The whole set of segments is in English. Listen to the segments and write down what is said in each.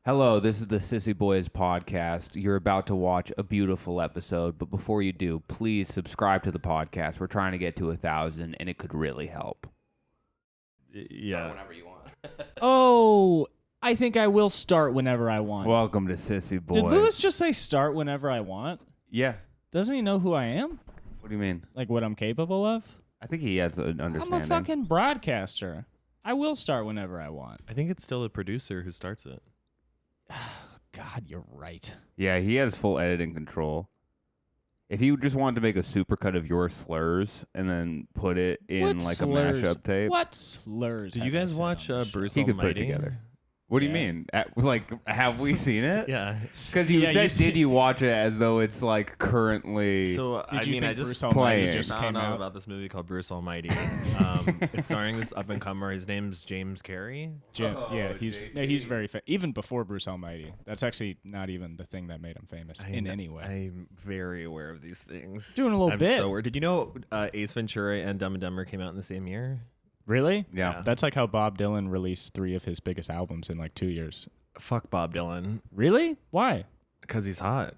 Hello, this is the Cissy Boys podcast. You're about to watch a beautiful episode, but before you do, please subscribe to the podcast. We're trying to get to 1,000, and it could really help. Yeah. Whenever you want. Oh, I think I will start whenever I want. Welcome to Sissy Boys. Did Lewis just say start whenever I want? Yeah. Doesn't he know who I am? What do you mean? Like what I'm capable of? I think he has an understanding. I'm a fucking broadcaster. I will start whenever I want. I think it's still the producer who starts it. God, you're right. Yeah, he has full editing control. If you just wanted to make a supercut of your slurs and then put it in What like slurs? a mashup tape, What slurs? Did you have I guys said watch on this show? Bruce he could put it Almighty? together. What do you Yeah. mean? Have we seen it? Yeah. Because you Yeah, said, you see- did you watch it as though it's like currently... So Did I you mean, think I just Bruce Almighty playing. just came found out out? about this movie called Bruce Almighty. It's starring this up and comer. His name's James Carey. Jim, Oh, yeah, he's JC. very even before Bruce Almighty. That's actually not even the thing that made him famous in any way. I'm very aware of these things. Doing a little I'm bit. So aware. Did you know Ace Ventura and Dumb and Dumber came out in the same year? Really? Yeah. That's like how Bob Dylan released 3 of his biggest albums in like 2 years. Fuck Bob Dylan. Really? Why? Because he's hot.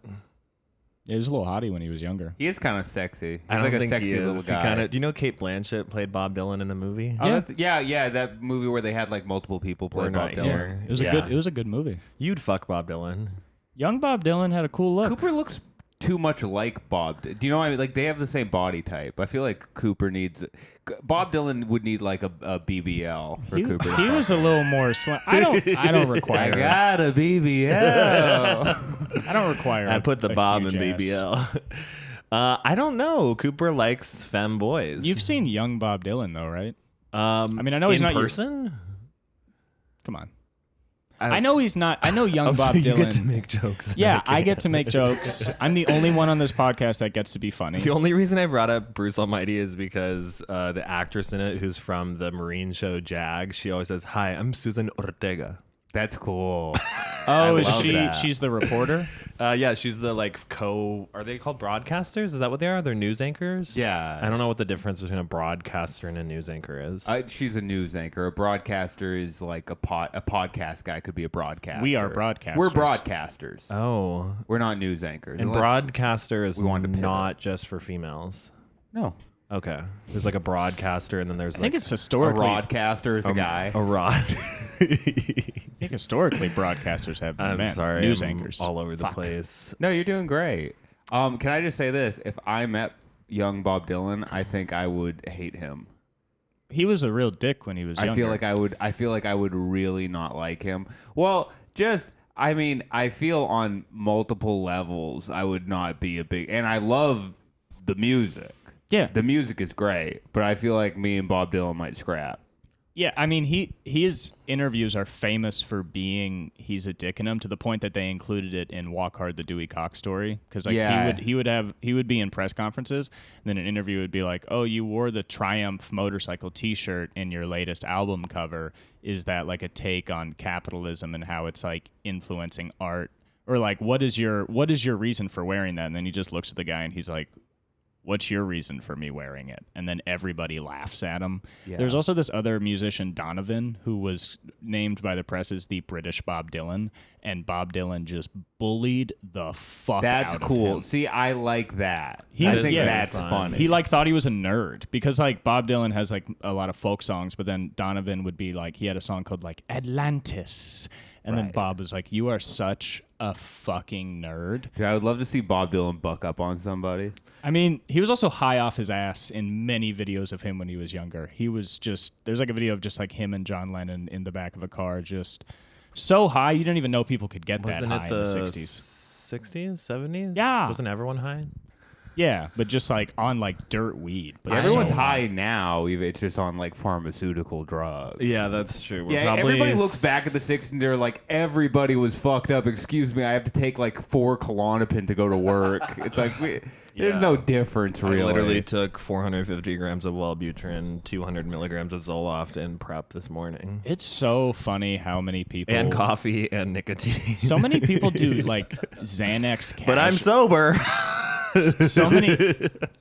He was a little hottie when he was younger. He is kind of sexy. He's I don't like a think sexy he little is. guy. Do you know Kate Blanchett played Bob Dylan in a movie? Oh, Yeah. yeah, that movie where they had like multiple people play We're Bob not Dylan. here. It was Yeah. a good movie. You'd fuck Bob Dylan. Young Bob Dylan had a cool look. Cooper looks too much like Bob. Do you know what I mean? Like they have the same body type. I feel like Cooper needs... Bob Dylan would need like a BBL for Cooper. He was a little more slim. I don't require. I got a BBL. I don't require. I put the a Bob in huge ass. BBL. I don't know. Cooper likes femboys. You've seen young Bob Dylan though, right? I mean, I know he's in not your- person. Come on. I know he's not. I know young Bob so Dylan. You get to make jokes. Yeah, I get to make jokes. I'm the only one on this podcast that gets to be funny. The only reason I brought up Bruce Almighty is because the actress in it, who's from the Marine show Jag, she always says, "Hi, I'm Susan Ortega." That's cool. Oh, is love she? that. She's the reporter. Yeah, she's the Are they called broadcasters? Is that what they are? They're news anchors. Yeah. I don't know what the difference between a broadcaster and a news anchor is. She's a news anchor. A broadcaster is like a podcast guy could be a broadcaster. We are broadcasters. We're broadcasters. oh, We're not news anchors. and Unless- broadcaster is we wanted to pivot. not just for females. No. Okay. There's like a broadcaster, and then there's I think it's A historically. broadcaster is a guy. a rod. I think historically broadcasters have been I'm men, sorry. news I'm anchors. all over the Fuck. place. No, you're doing great. Can I just say this? If I met young Bob Dylan, I think I would hate him. He was a real dick when he was younger. I feel like I would really not like him. Well, I feel on multiple levels I would not be a big, and I love the music. Yeah, The music is great, but I feel like me and Bob Dylan might scrap. yeah. I mean, his interviews are famous for being he's a dick in them to the point that they included it in Walk Hard, the Dewey Cox story. Because like Yeah. he would be in press conferences, and then an interview would be like, "Oh, you wore the Triumph motorcycle T-shirt in your latest album cover. Is that like a take on capitalism and how it's like influencing art?" Or like, what is your reason for wearing that? And then he just looks at the guy and he's like, "What's your reason for me wearing it?" And then everybody laughs at him. Yeah. There's also this other musician, Donovan, who was named by the press as the British Bob Dylan, and Bob Dylan just bullied the fuck That's out of cool. him. See, I like that. He- I think yeah. that's Fun. funny. He like thought he was a nerd because like Bob Dylan has like a lot of folk songs, but then Donovan would be like, he had a song called like Atlantis, and then Right. Bob was like, "You are such a fucking nerd." Dude, I would love to see Bob Dylan buck up on somebody. I mean, he was also high off his ass in many videos of him when he was younger. He was just, there's like a video of just like him and John Lennon in the back of a car, just so high you didn't even know people could get Wasn't that high it in the the 60s. 60s, 70s? Yeah. Wasn't everyone high? Yeah, but just like on like dirt weed. But Everyone's so high now. It's just on like pharmaceutical drugs. Yeah, that's true. Yeah, everybody looks back at the 60s and they're like, everybody was fucked up. Excuse me, I have to take like 4 Klonopin to go to work. It's like, there's no difference really. I literally took 450 grams of Wellbutrin, 200 milligrams of Zoloft in prep this morning. It's so funny how many people And coffee and nicotine. So many people do like Xanax. But I'm sober.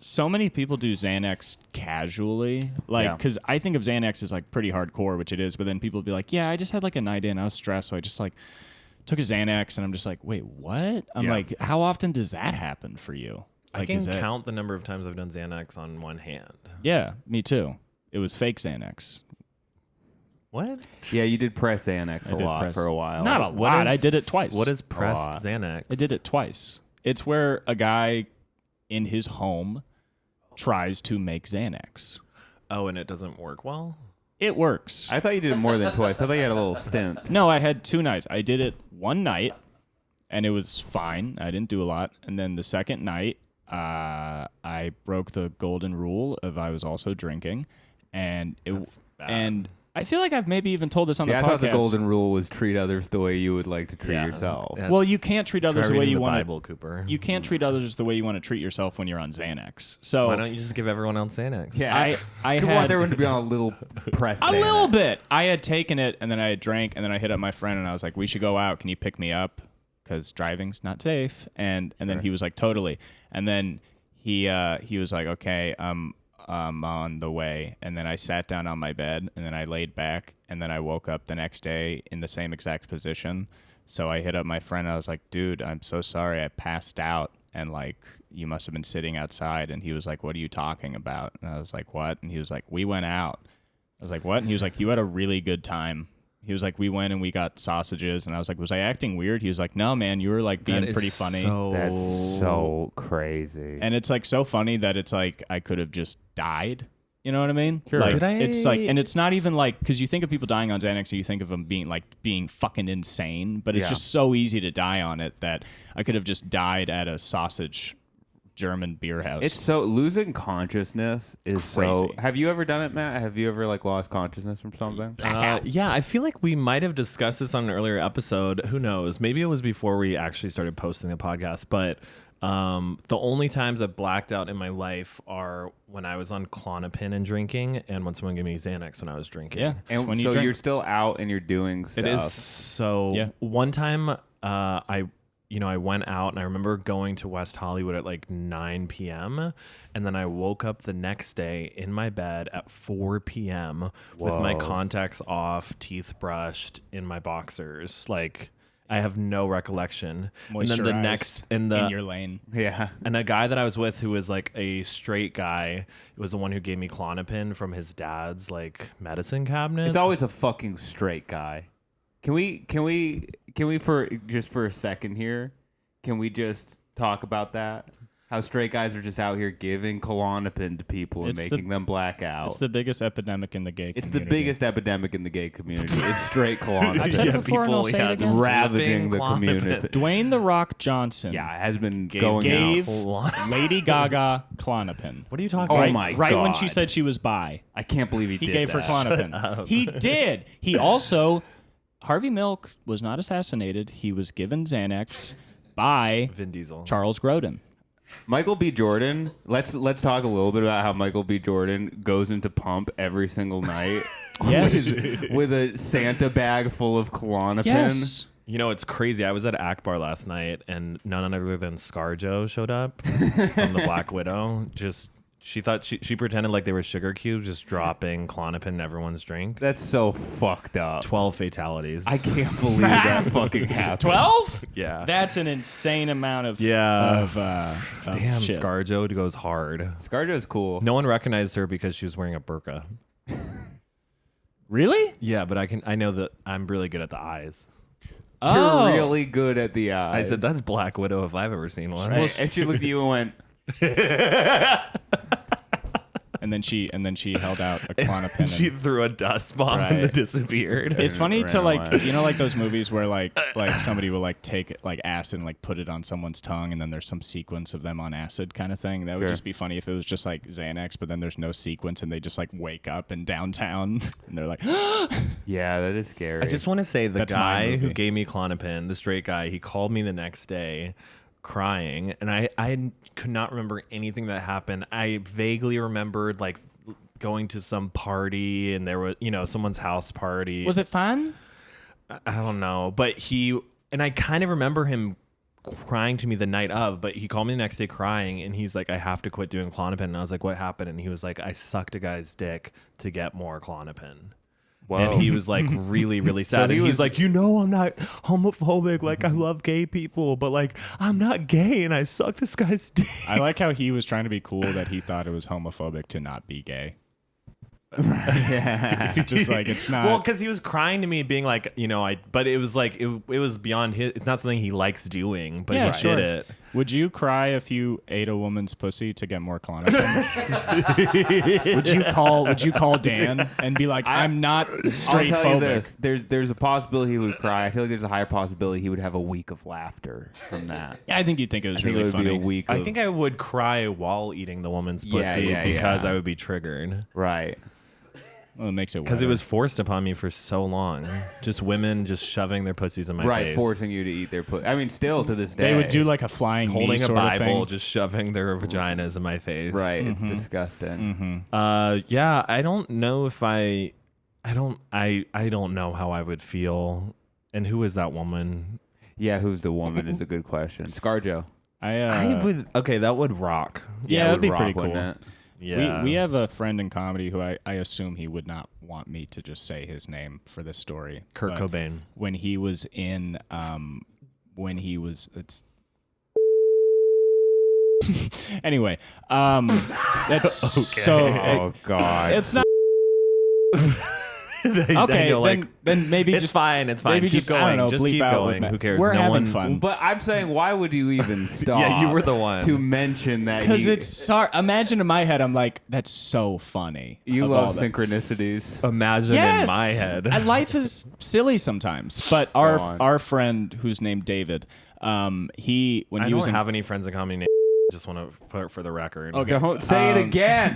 so many people do Xanax casually, like Yeah. because I think of Xanax as like pretty hardcore, which it is. But then people be like, "Yeah, I just had like a night in, I was stressed, so I just like took a Xanax, and I'm just like, wait, what? I'm like, how often does that happen for you? Like, I can count the number of times I've done Xanax on one hand. Yeah, me too. It was fake Xanax. What? Yeah, you did press Xanax a lot for a while. Not a lot. I did it twice. What is pressed Xanax? I did it twice. It's where a guy in his home tries to make Xanax. Oh, and it doesn't work well? It works. I thought you did it more than twice. I thought you had a little stint. No, I had 2 nights. I did it one night, and it was fine. I didn't do a lot. And then the second night, I broke the golden rule of I was also drinking, and I feel like I've maybe even told this on the podcast. I thought the golden rule was treat others the way you would like to treat yourself. Well, you can't treat others the way you want to. Cooper. You can't treat others the way you want to treat yourself when you're on Xanax. So why don't you just give everyone else Xanax? Yeah, I want had everyone to be on a little press. a little bit. I had taken it, and then I had drank, and then I hit up my friend, and I was like, "We should go out. Can you pick me up? Because driving's not safe." And then he was like, "Totally." And then he was like, "Okay, I'm on the way." And then I sat down on my bed, and then I laid back, and then I woke up the next day in the same exact position. So I hit up my friend. I was like, "Dude, I'm so sorry. I passed out, and like you must have been sitting outside." And he was like, "What are you talking about?" And I was like, "What?" And he was like, "We went out." I was like, "What?" And he was like, "You had a really good time." He was like, "We went and we got sausages." And I was like, "Was I acting weird?" He was like, "No, man, you were like being pretty funny." That's so crazy. And it's like so funny that it's like I could have just died. You know what I mean? Sure. Like, it's like, and it's not even like, because you think of people dying on Xanax and you think of them being fucking insane, but it's just so easy to die on it that I could have just died at a sausage German beer house. It's so losing consciousness is crazy. so. Have you ever done it, Matt? Have you ever like lost consciousness from something? Yeah, I feel like we might have discussed this on an earlier episode. Who knows? Maybe it was before we actually started posting the podcast. But the only times I've blacked out in my life are when I was on Klonopin and drinking, and when someone gave me Xanax when I was drinking. Yeah. And when so drink. you're still out and you're doing stuff. It is so. Yeah. One time, I went out and I remember going to West Hollywood at like 9 p.m. and then I woke up the next day in my bed at 4 p.m. with my contacts off, teeth brushed, in my boxers. Like, I have no recollection. And then the next in your lane. Yeah. And a guy that I was with who was like a straight guy was the one who gave me Klonopin from his dad's like medicine cabinet. It's always a fucking straight guy. Can we for a second here? Can we just talk about that? How straight guys are just out here giving Klonopin to people and making them black out. It's the biggest epidemic in the gay community. It's the biggest epidemic in the gay community. It's straight Klonopin. I've said it before and I'll say it again. Ravaging the community. Dwayne "The Rock" Johnson. Yeah, it has been gave out. Lady Gaga Klonopin. What are you talking Oh about? my Right when God. she said she was bi. I can't believe he did He gave her that. Klonopin. He did. He also, Harvey Milk was not assassinated. He was given Xanax by Vin Diesel. Charles Grodin. Michael B. Jordan. Let's talk a little bit about how Michael B. Jordan goes into Pump every single night. Yes. with a Santa bag full of Klonopin. Yes. You know, it's crazy. I was at Akbar last night, and none other than ScarJo showed up from the Black Widow. She thought she pretended like they were sugar cubes, just dropping Klonopin in everyone's drink. That's so fucked up. 12 fatalities. I can't believe that fucking happened. 12? Yeah. That's an insane amount of Yeah. of Damn, shit. ScarJo goes hard. ScarJo's cool. No one recognized her because she was wearing a burqa. Really? Yeah, but I know that I'm really good at the eyes. Oh. You're really good at the eyes. I said that's Black Widow if I've ever seen one. And she looked at you and went, And then she held out a Klonopin. She threw a dust bomb and Right. then disappeared. It's funny to ran like, away. you know, like those movies where like somebody will like take like acid and like put it on someone's tongue, and then there's some sequence of them on acid kind of thing. That would Sure. just be funny if it was just like Xanax, but then there's no sequence and they just like wake up in downtown and they're like, yeah, that is scary. I just want to say the That's my guy who movie. gave me Klonopin, the straight guy, he called me the next day crying, and I could not remember anything that happened. I vaguely remembered like going to some party, and there was, someone's house party. was it fun? I don't know, but I kind of remember him crying to me the night of, but he called me the next day crying, and he's like, I have to quit doing Klonopin. And I was like, what happened? And he was like, I sucked a guy's dick to get more Klonopin. And he was like really, really sad. he and was he's like, I'm not homophobic. Like, I love gay people, but like, I'm not gay and I suck this guy's dick. I like how he was trying to be cool that he thought it was homophobic to not be gay. Yeah. It's just like, it's not. Well, because he was crying to me, being like, but it was like, it was beyond his, it's not something he likes doing, but Yeah, he sure. did it. Would you cry if you ate a woman's pussy to get more Klonopin? Would you call Dan and be like, I'm not straight I'll tell you phobic? this: there's a possibility he would cry. I feel like there's a higher possibility he would have a week of laughter from that. Yeah, I think you'd think it was I think really it would funny. be a week. I think I would cry while eating the woman's pussy Yeah, because yeah. I would be triggered. Right. Well, it makes it Because it wetter. was forced upon me for so long. Just women just shoving their pussies in my Right, face. forcing you to eat their pussy. I mean, still to this day. They would do like a flying knee Holding a sort of Bible, thing. just shoving their vaginas in my face. Right, it's disgusting. Yeah, I don't know if I don't know how I would feel. And who is that woman? Yeah, who's the woman is a good question. ScarJo. Okay, that would rock. Yeah, it that'd would be pretty rock, cool. wouldn't it? Yeah. We have a friend in comedy who I assume he would not want me to just say his name for this story. Kurt But Cobain. when he was in it's anyway, that's so Oh God. it's not Then okay. you're like, Then maybe it's just fine. It's fine. maybe Keep just going. I don't know, just bleep keep out going. with Who cares? We're no having one. fun. But I'm saying, why would you even stop? Yeah, you were the one. to mention that. because it's sorry. Imagine in my head, I'm like, that's so funny. you of love all that. synchronicities. Imagine Yes. in my head. Life is silly sometimes. But on. our friend who's named David, he when I he don't was in, have any friends in comedy named. Just want to put it for the record. Okay. Don't say it again.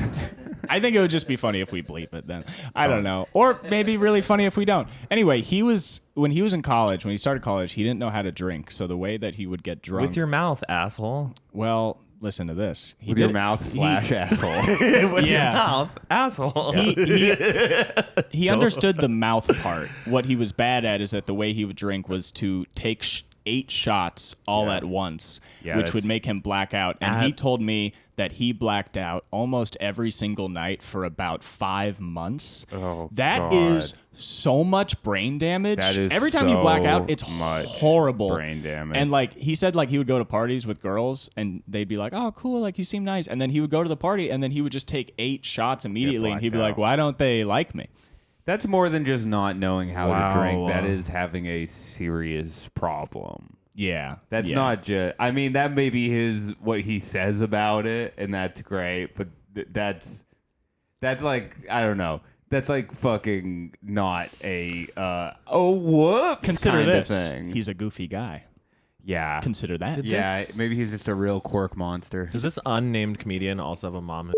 I think it would just be funny if we bleep it then. I don't know. Or maybe really funny if we don't. Anyway, when he was in college, when he started college, he didn't know how to drink. So the way that he would get drunk. With your mouth, asshole. well, listen to this. He With did your it- mouth he- slash asshole. With your Yeah. mouth, asshole. He understood the mouth part. What he was bad at is that the way he would drink was to take 8 shots all at once, Yeah, which that's- would make him black out. And he told me that he blacked out almost every single night for about 5 months. Oh, That God. is so much brain damage. That is every time you black so out, it's much horrible brain damage. And like he said, like he would go to parties with girls and they'd be like, "Oh, cool, like you seem nice." And then he would go to the party and then he would just take 8 shots immediately, and he'd be blacked like, out. "Why don't they like me?" That's more than just not knowing how Wow. to drink. That is having a serious problem. Yeah, That's yeah. not just. I mean, that may be what he says about it, and that's great. But that's like, I don't know. That's like fucking not a whoops Consider kind this. of thing. He's a goofy guy. Yeah, Consider that. yeah. Maybe he's just a real quirk monster. Does this unnamed comedian also have a mom?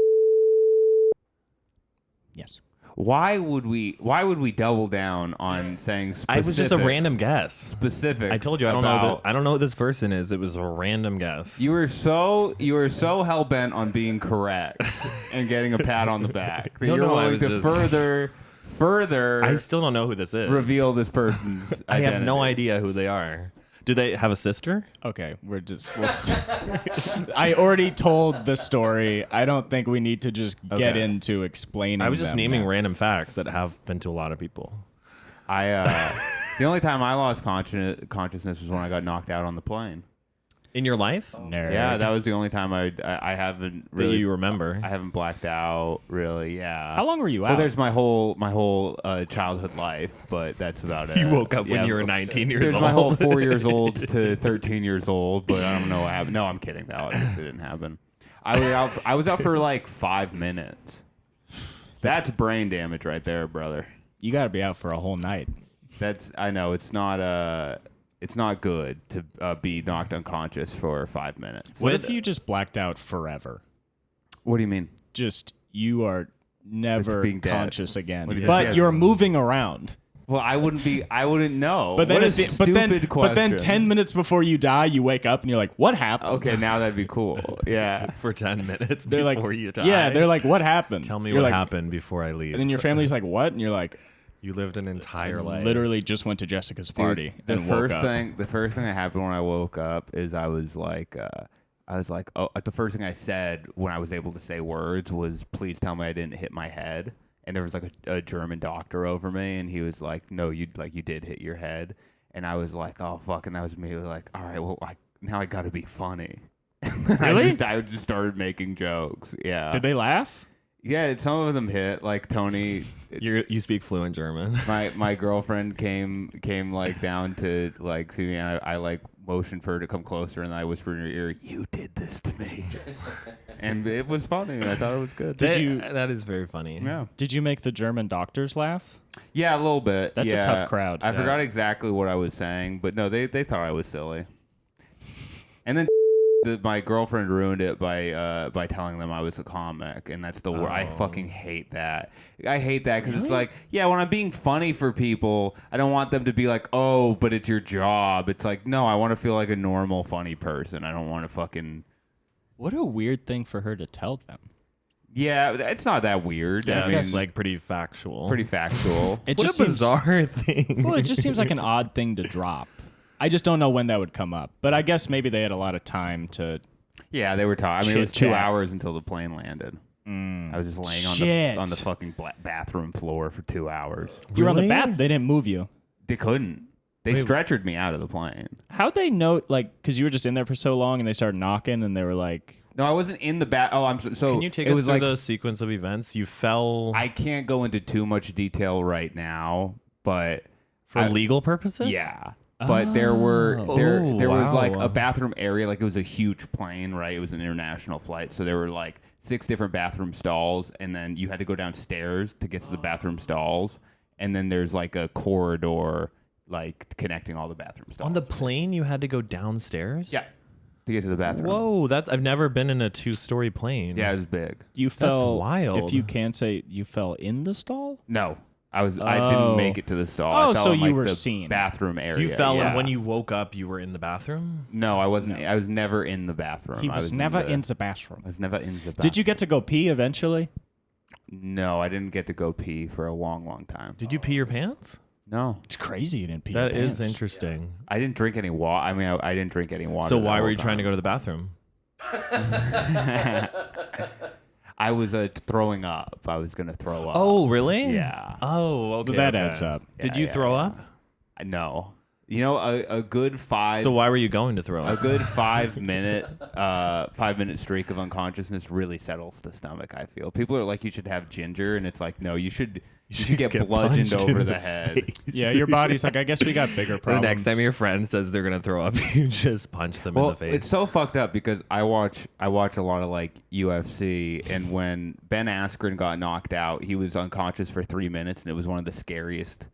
Yes. Why would we double down on saying specifics? I was just a random guess. Specifics. I told you I don't know. I don't know who this person is. It was a random guess. You were so hell bent on being correct and getting a pat on the back that No, you're no, I willing was to just- further I still don't know who this is. reveal this person's I identity. have no idea who they are. Do they have a sister? Okay, I already told the story. I don't think we need to just get Okay. into explaining. I was just them naming now. random facts that have been to a lot of people. The only time I lost consciousness was when I got knocked out on the plane. In your life? Nerd. Yeah, that was the only time I haven't really That you remember? I haven't blacked out really. Yeah. How long were you out? Well, there's my whole childhood life, but that's about it. You woke up when you were 19 years There's old. my whole 4 years old to 13 years old, but I don't know what happened. No, I'm kidding. That obviously didn't happen. I was out for like 5 minutes. That's brain damage right there, brother. You got to be out for a whole night. I know it's not good to be knocked unconscious for 5 minutes. What if you just blacked out forever? What do you mean? Just you are never being dead. conscious again, What do you but mean? you're moving around. Well, I wouldn't know. But then, what a stupid question. but then 10 minutes before you die, you wake up and you're like, "What happened?" Okay, now that'd be cool. Yeah. For 10 minutes They're before like, you die. Yeah, they're like, "What happened?" Tell me You're what like- happened before I leave. And then your family's like, "What?" And you're like, You lived an entire life. "Literally just went to Jessica's party." The and woke first up. thing that happened when I woke up is I was like, oh, the first thing I said when I was able to say words was, "Please tell me I didn't hit my head." and there was like a German doctor over me, and he was like, "No, you did hit your head," and I was like, "Oh fuck," and I was immediately like, "All right, well, now I got to be funny." Really? I just started making jokes. Yeah. Did they laugh? Yeah, some of them hit. Like Tony, You speak fluent German. my girlfriend came like down to like see me, and I like motioned for her to come closer, and I whispered in her ear, "You did this to me," and it was funny. And I thought it was good. That is very funny. Yeah, Did you make the German doctors laugh? yeah, a little bit. That's a Yeah. tough crowd. I forgot exactly what I was saying, but no, they thought I was silly. And then my girlfriend ruined it by telling them I was a comic, and that's the word. I fucking hate that. I hate that because it's like, yeah, when I'm being funny for people, I don't want them to be like, oh, but it's your job. It's like, no, I want to feel like a normal, funny person. I don't want to fucking. What a weird thing for her to tell them. Yeah, it's not that weird. Yeah, I mean, it's like pretty factual. pretty factual. It What just a seems, bizarre thing. well, it just seems like an odd thing to drop. I just don't know when that would come up. But I guess maybe they had a lot of time to. Yeah, they were talking. I mean, it was 2 Chit-chat. hours until the plane landed. I was just laying Shit. on the fucking bathroom floor for 2 hours. You were on the Really? bath. They didn't move you. They couldn't. They stretchered me out of the plane. How'd they know? Like, because you were just in there for so long, and they started knocking, and they were like, No, I wasn't in the bath. Oh, I'm so. Can you take it us was through like, the sequence of events? You fell I can't go into too much detail right now, but for legal purposes? yeah. But there was wow. like a bathroom area, like it was a huge plane, right? It was an international flight, so there were like 6 different bathroom stalls, and then you had to go downstairs to get to the bathroom stalls, and then there's like a corridor like connecting all the bathroom stalls. On the plane, you had to go downstairs? Yeah, to get to the bathroom. Whoa, I've never been in a 2-story plane. Yeah, it was big. you fell. wild. If you can't say you fell in the stall. No, I didn't make it to the stall. Oh, I fell so in, you like, were the seen. bathroom area. You fell, yeah. and when you woke up, you were in the bathroom? No, I wasn't. I was never in the bathroom. He was never in the bathroom. I was never in the bathroom. Did you get to go pee eventually? No, I didn't get to go pee for a long, long time. Did you pee your pants? No, It's crazy you didn't pee. That your is pants. interesting. I didn't drink any water. I mean, I didn't drink any water. So that why were whole you trying to time. go to the bathroom? I was throwing up. I was gonna throw up. Oh, really? Yeah. Oh, okay. Well, that okay. adds up. Did Yeah, you yeah, throw yeah. up? No. You know, a good 5. So why were you going to throw A up? good 5-minute streak of unconsciousness really settles the stomach. I feel people are like, you should have ginger, and it's like, no, you should get bludgeoned punched in over the head. Yeah, your body's like, I guess we got bigger The problems. next time your friend says they're gonna throw up, you just punch them in Well, the face. it's so fucked up because I watch a lot of like UFC, and when Ben Askren got knocked out, he was unconscious for 3 minutes, and it was one of the scariest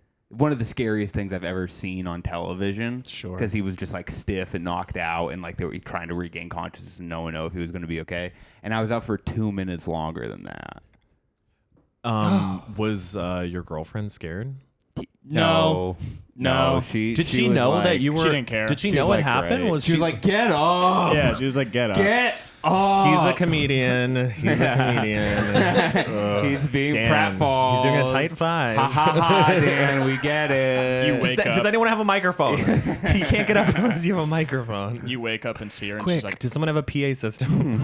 things I've ever seen on television. Sure. Because he was just like stiff and knocked out, and like they were trying to regain consciousness, and no one knew if he was going to be okay. And I was out for 2 minutes longer than that. Was your girlfriend scared? No. Did she was know like- that you were? She didn't care. Did she She know was what like, happened? great. Was she was like, get up, Yeah, she was like, get up. get up. He's a comedian. He's a comedian. He's being Dan, pratfall. he's doing a tight 5. Ha ha ha, Dan, we get it. You wake up. Does anyone have a microphone? He can't get up unless you have a microphone. You wake up and see her, and Quick, she's like, does someone have a PA system?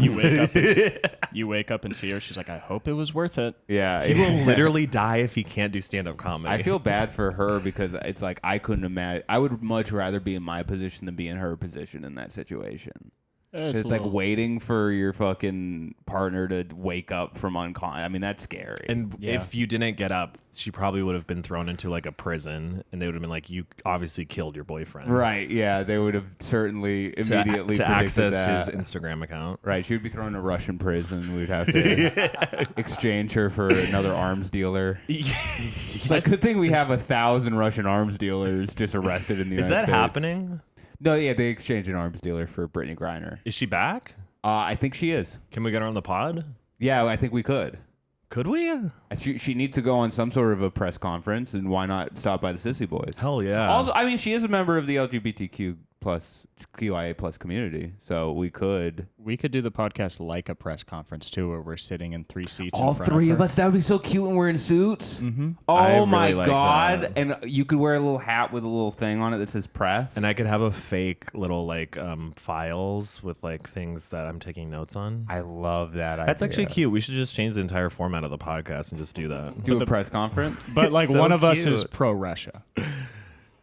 you wake up and see her. She's like, I hope it was worth it. Yeah. He will literally die if he can't do stand-up comedy. I feel bad for her because it's like I couldn't imagine. I would much rather be in my position than be in her position in that situation. It's like waiting for your fucking partner to wake up from unconscious. I mean, that's scary. And Yeah. if you didn't get up, she probably would have been thrown into like a prison, and they would have been like, "You obviously killed your boyfriend." right? Yeah, they would have certainly immediately to predicted access that. his Instagram account. Right, she would be thrown in a Russian prison. We'd have to exchange her for another arms dealer. It's like, good thing we have 1,000 Russian arms dealers just arrested in the Is United that States. happening? No, yeah, they exchanged an arms dealer for Brittney Griner. Is she back? I think she is. Can we get her on the pod? Yeah, I think we could. Could we? She needs to go on some sort of a press conference, and why not stop by the Cissy Boys? Hell yeah. Also, I mean, she is a member of the LGBTQ plus QIA plus community. So we could do the podcast like a press conference too, where we're sitting in 3 seats. all in front three of of her. us. That would be so cute when we're in suits. Mm-hmm. Oh I really my like god! that. And you could wear a little hat with a little thing on it that says press. And I could have a fake little like files with like things that I'm taking notes on. I love that. That's idea. actually cute. We should just change the entire format of the podcast and just do that. Do a press conference. But like so one of us cute. is pro Russia.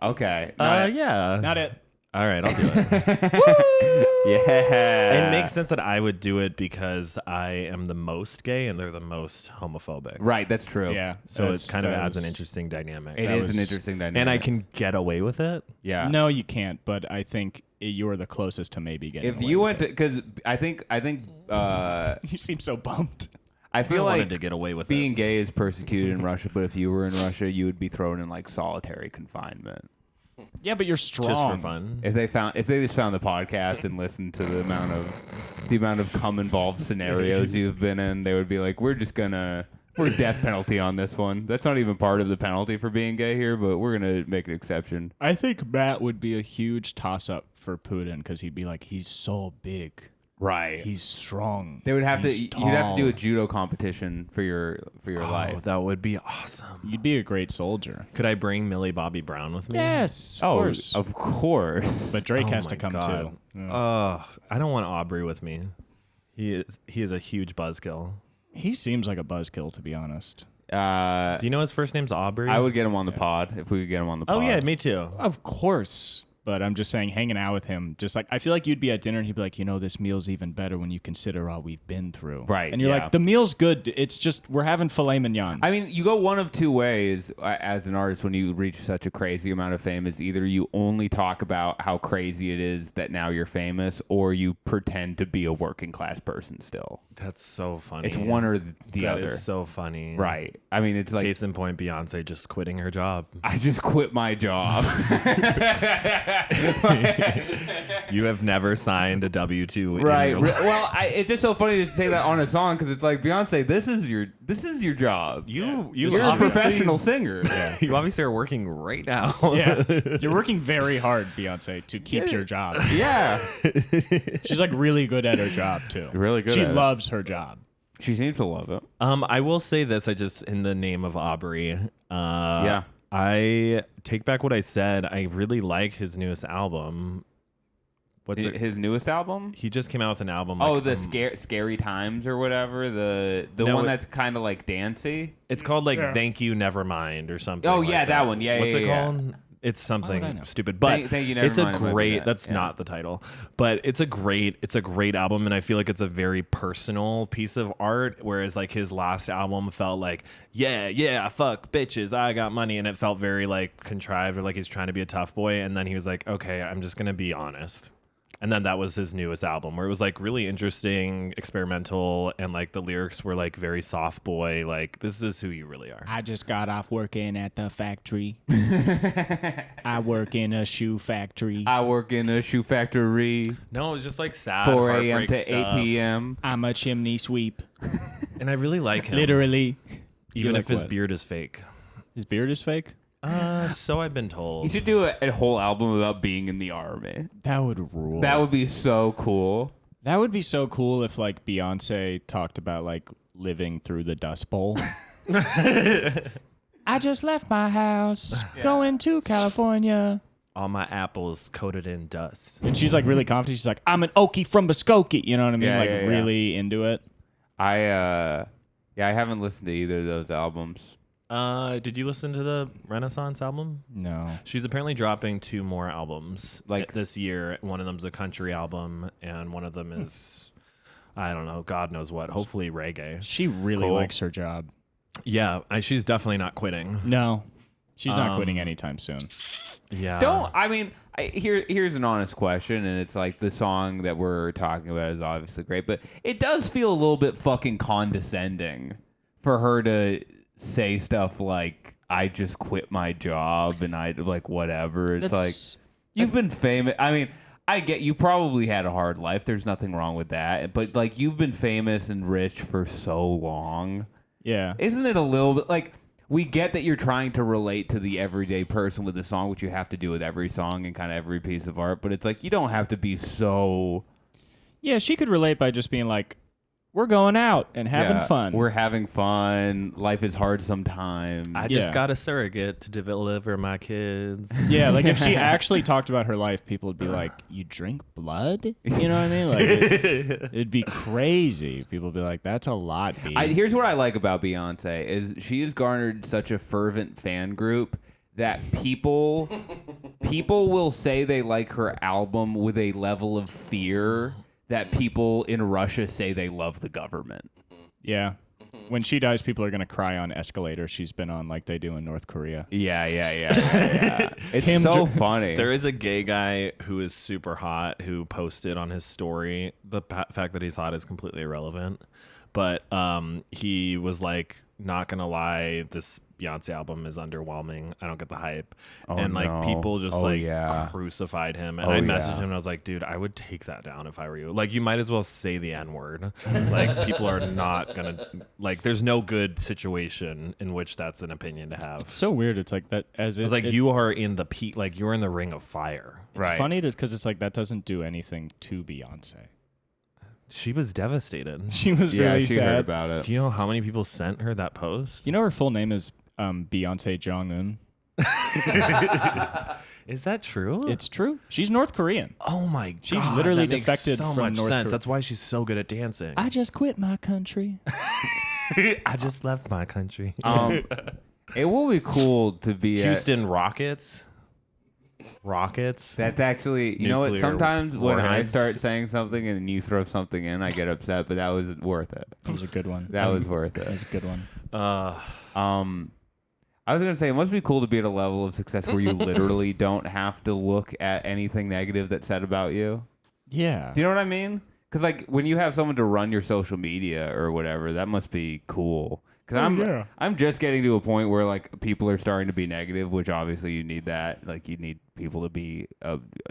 Okay. Yeah. Not it. All right, I'll do it. Yeah. It makes sense that I would do it because I am the most gay and they're the most homophobic. Right. That's true. Yeah. So it kind of adds an interesting dynamic. It is an interesting dynamic. And I can get away with it. Yeah. No, you can't. But I think you're the closest to maybe getting. If away you with went to, it. because I think You seem so bummed. I feel like wanted to get away with being it. gay is persecuted in Russia, but if you were in Russia, you would be thrown in like solitary confinement. Yeah, but you're strong. Just for fun. If they just found the podcast and listened to the amount of cum involved scenarios you've been in, they would be like, we're death penalty on this one. That's not even part of the penalty for being gay here, but we're gonna make an exception. I think Matt would be a huge toss-up for Putin because he'd be like, he's so big. Right. He's strong. They would have He's to. You'd have to do a tall. judo competition for your Oh, life. that would be awesome. You'd be a great soldier. Could I bring Millie Bobby Brown with me? Yes, Oh, of course. But Drake Oh has to my come God. too. Yeah. I don't want Aubrey with me. He is a huge buzzkill. He seems like a buzzkill, to be honest. Do you know his first name's Aubrey? I would get him on the pod if we could get him on the pod. Oh yeah, me too. Of course. But I'm just saying, hanging out with him, just like, I feel like you'd be at dinner and he'd be like, this meal's even better when you consider all we've been through. Right, And you're yeah. like, the meal's good. It's just, we're having filet mignon. I mean, you go one of two ways as an artist when you reach such a crazy amount of fame. Is either you only talk about how crazy it is that now you're famous, or you pretend to be a working class person still. That's so funny. It's one or the That other. is so funny. Right. I mean, it's like, Case in point, Beyonce just quitting her job. I just quit my job. You have never signed a W-2. Right. In your life. Well, it's just so funny to say that on a song because it's like, Beyonce, this is your job. You're You're a professional singer. You obviously are working right now. yeah. You're working very hard, Beyonce, to keep your job. Yeah. She's like really good at her job too. Really good She at it. loves her job. She seems to love it. I will say this. I just, in the name of Aubrey, Yeah. I take back what I said. I really like his newest album. What's it? His newest album? He just came out with an album. Oh, like, the Scary Times or whatever. The No, one it- that's kind of like dancey. It's called like Thank You Never Mind or something. Oh, like yeah, that one. Yeah, What's yeah, it yeah. called? It's Why would I something know? stupid, but Thank You Never it's a Mind, it might be great. that, That's yeah. not the title, but it's a great album, and I feel like it's a very personal piece of art. Whereas like his last album felt like, yeah, fuck bitches, I got money, and it felt very like contrived or like he's trying to be a tough boy, and then he was like, okay, I'm just gonna be honest. And then that was his newest album where it was like really interesting, experimental, and like the lyrics were like very soft boy, like this is who you really are. I just got off working at the factory. I work in a shoe factory. I work in a shoe factory, No, it was just like sad 4 a.m. heartbreak to 8 stuff. p.m. I'm a chimney sweep. And I really like him. Literally. Even You if like his what? beard is fake. His beard is fake? So I've been told. You should do a whole album about being in the army. That would rule. That would be so cool. That would be so cool if like Beyonce talked about like living through the Dust Bowl. I just left my house, going to California. All my apples coated in dust. And she's like really confident. She's like, I'm an Okie from Muskogee. You know what I mean? Yeah, like yeah, yeah. really into it. I haven't listened to either of those albums. Did you listen to the Renaissance album? No. She's apparently dropping 2 more albums Like- this year. One of them's a country album, and one of them is, I don't know, God knows what. Hopefully reggae. She really Cool. likes her job. Yeah, she's definitely not quitting. No. She's not quitting anytime soon. Yeah. Here's an honest question, and it's like the song that we're talking about is obviously great, but it does feel a little bit fucking condescending for her to say stuff like, I just quit my job and I like whatever. It's like, you've been famous. I mean, I get you probably had a hard life. There's nothing wrong with that. But like, you've been famous and rich for so long. Yeah. Isn't it a little bit like, we get that you're trying to relate to the everyday person with the song, which you have to do with every song and kind of every piece of art. But it's like you don't have to be so. Yeah, she could relate by just being like, we're going out and having fun. We're having fun. Life is hard sometimes. I just got a surrogate to deliver my kids. Yeah, like if she actually talked about her life, people would be like, you drink blood? You know what I mean? Like it'd be crazy. People would be like, that's a lot, B. Here's what I like about Beyonce is she has garnered such a fervent fan group that people will say they like her album with a level of fear that people in Russia say they love the government. Yeah. When she dies, people are going to cry on escalators she's been on like they do in North Korea. Yeah. It's so funny. There is a gay guy who is super hot who posted on his story. The fact that he's hot is completely irrelevant. But he was like, not going to lie, this Beyonce album is underwhelming. I don't get the hype. And like people just crucified him. And I messaged him and I was like, dude, I would take that down if I were you. Like you might as well say the N-word. Like people are not going to like there's no good situation in which that's an opinion to have. It's so weird. It's like that it's like you are in the like you're in the ring of fire. It's funny because it's like that doesn't do anything to Beyonce. She was devastated. She was really she sad heard about it. Do you know how many people sent her that post? You know her full name is Beyonce Jong-un. Is that true? It's true. She's North Korean. Oh my god! She literally that makes defected so from much North sense. Korea. That's why she's so good at dancing. I just quit my country. I just left my country. It will be cool to be Houston Rockets. That's actually, you know what? Nuclear Sometimes when I warheads. start saying something and you throw something in, I get upset. But that was worth it. That was a good one. That was worth That it. was a good one. I was gonna say it must be cool to be at a level of success where you literally don't have to look at anything negative that's said about you. Yeah. Do you know what I mean? Because like when you have someone to run your social media or whatever, that must be cool. Because I'm just getting to a point where like people are starting to be negative, which obviously you need that. Like you need people to be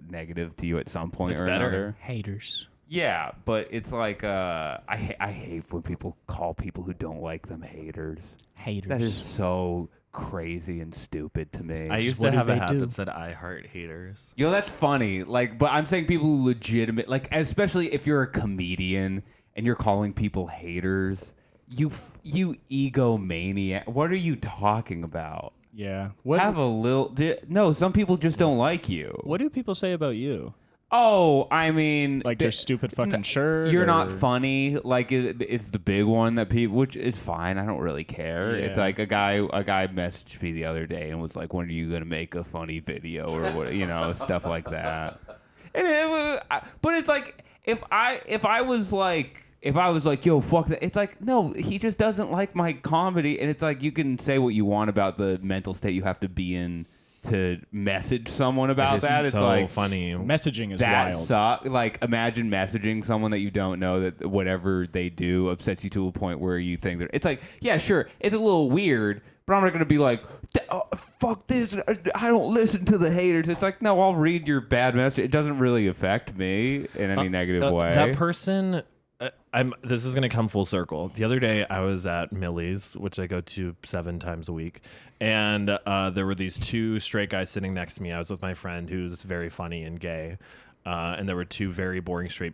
negative to you at some point It's or better. another. Haters. Yeah, but it's like I hate when people call people who don't like them haters. Haters. That is so crazy and stupid to me. I used What to do have a they hat do? that said "I heart haters." Yo, that's funny. Like, but I'm saying people who legitimate, like, especially if you're a comedian and you're calling people haters, you egomaniac. What are you talking about? Yeah. Have a little. No, some people just don't like you. What do people say about you? Oh, I mean, Like your stupid fucking shirt? You're or- not funny. Like it's the big one that people, which is fine. I don't really care. Yeah. It's like a guy messaged me the other day and was like, "When are you gonna make a funny video or what? You know, stuff like that." And but it's like if I was like, yo, fuck that. It's like, no, he just doesn't like my comedy, and it's like you can say what you want about the mental state you have to be in to message someone about that. It's so like funny. Messaging is that wild. like imagine messaging someone that you don't know that whatever they do upsets you to a point where you think that it's like, yeah, sure, it's a little weird, but I'm not gonna be like, fuck this, I don't listen to the haters. It's like, no, I'll read your bad message. It doesn't really affect me in any negative way. That person. This is gonna come full circle. The other day, I was at Millie's, which I go to 7 times a week, and there were these 2 straight guys sitting next to me. I was with my friend who's very funny and gay, and there were 2 very boring straight.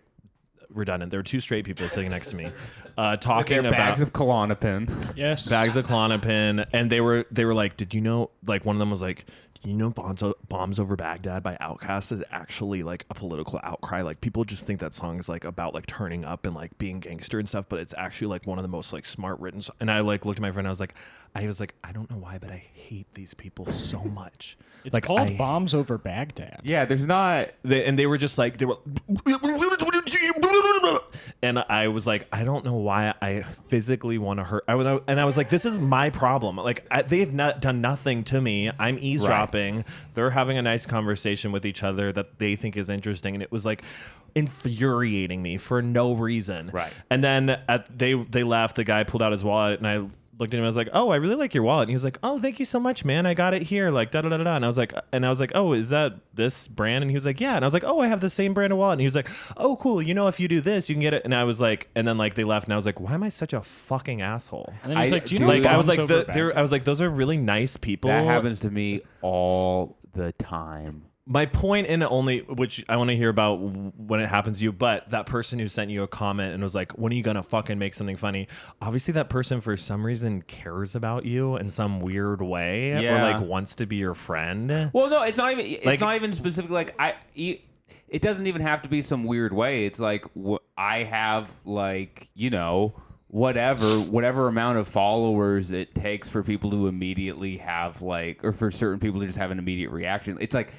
Redundant. There were 2 straight people sitting next to me, talking Their about bags of Klonopin. Yes. bags of Klonopin, and they were like, "Did you know?" Like one of them was like, "Do you know Bombs Over Baghdad by Outkast is actually like a political outcry? Like people just think that song is like about like turning up and like being gangster and stuff, but it's actually like one of the most like smart written." And I like looked at my friend. I was like, I don't know why, but I hate these people so much. It's like called Bombs Over Baghdad. Yeah, there's not. They were just like they were. And I was like, I don't know why I physically want to hurt. I was like, this is my problem. Like they've not done nothing to me. I'm eavesdropping. Right. They're having a nice conversation with each other that they think is interesting, and it was like infuriating me for no reason. Right. And then they left. The guy pulled out his wallet, and I looked at him. I was like, "Oh, I really like your wallet." And he was like, "Oh, thank you so much, man. I got it here." Like da da da da. And I was like, "Oh, is that this brand?" And he was like, "Yeah." And I was like, "Oh, I have the same brand of wallet." And he was like, "Oh, cool. You know, if you do this, you can get it." And I was like, and then like they left, and I was like, "Why am I such a fucking asshole?" And then he's like, "Do you know?" Like I was like, I I was like, those are really nice people. That happens to me all the time. My point in only, which I want to hear about when it happens to you, but that person who sent you a comment and was like, when are you going to fucking make something funny? Obviously that person for some reason cares about you in some weird way or like wants to be your friend. Well, no, it's not even specifically like it doesn't even have to be some weird way. It's like I have like, you know, whatever amount of followers it takes for people to immediately have like, or for certain people to just have an immediate reaction. It's like,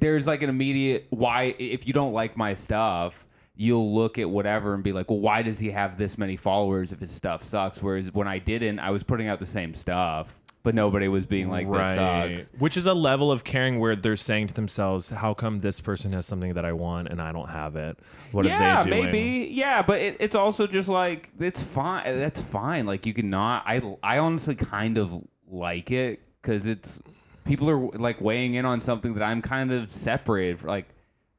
there's like an immediate why. If you don't like my stuff, you'll look at whatever and be like, well, why does he have this many followers if his stuff sucks? Whereas when I didn't, I was putting out the same stuff, but nobody was being like, this sucks. Which is a level of caring where they're saying to themselves, how come this person has something that I want and I don't have it? What are they doing? Maybe. Yeah, but it's also just like, it's fine. That's fine. Like, you cannot. I honestly kind of like it because it's. People are like weighing in on something that I'm kind of separated. Like,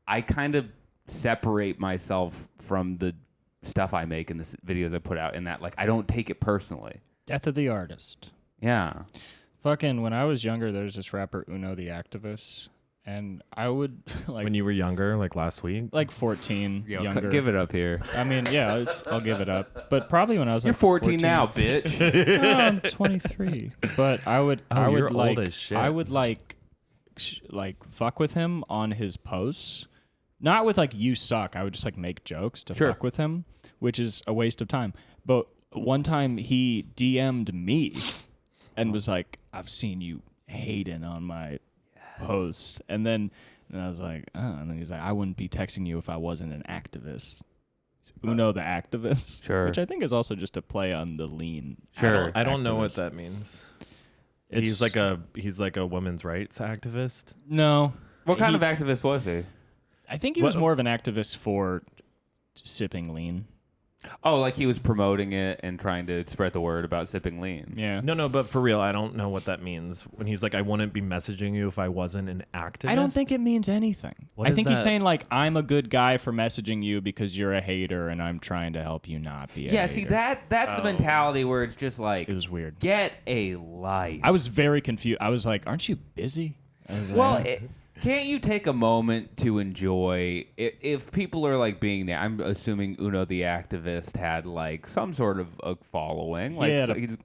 I kind of separate myself from the stuff I make and the videos I put out. In that, like, I don't take it personally. Death of the artist. Yeah. Fucking when I was younger, there's this rapper Uno the Activist, and I would like when you were younger, like last week, like 14, younger. Give it up here. I mean, yeah, I'll give it up. But probably when I was You're like 14 now, bitch. No, I'm 23. But I would you're like old as shit. I would like fuck with him on his posts. Not with like you suck. I would just like make jokes to fuck with him, which is a waste of time. But one time he DM'd me and was like, "I've seen you hating on my posts," and I was like, oh. And then he's like, "I wouldn't be texting you if I wasn't an activist." Uno the Activist, sure, which I think is also just a play on the lean. Sure, I don't know what that means. He's like a women's rights activist. No, what kind of activist was he? I think he was more of an activist for sipping lean. Oh, like he was promoting it and trying to spread the word about sipping lean. Yeah. No, but for real, I don't know what that means. When he's like, I wouldn't be messaging you if I wasn't an activist. I don't think it means anything. I think he's saying like, I'm a good guy for messaging you because you're a hater and I'm trying to help you not be a hater. See, that's the mentality where it's just like, it was weird. Get a life. I was very confused. I was like, aren't you busy? Well, can't you take a moment to enjoy if people are like being there? I'm assuming Uno the Activist had like some sort of a following. Like he's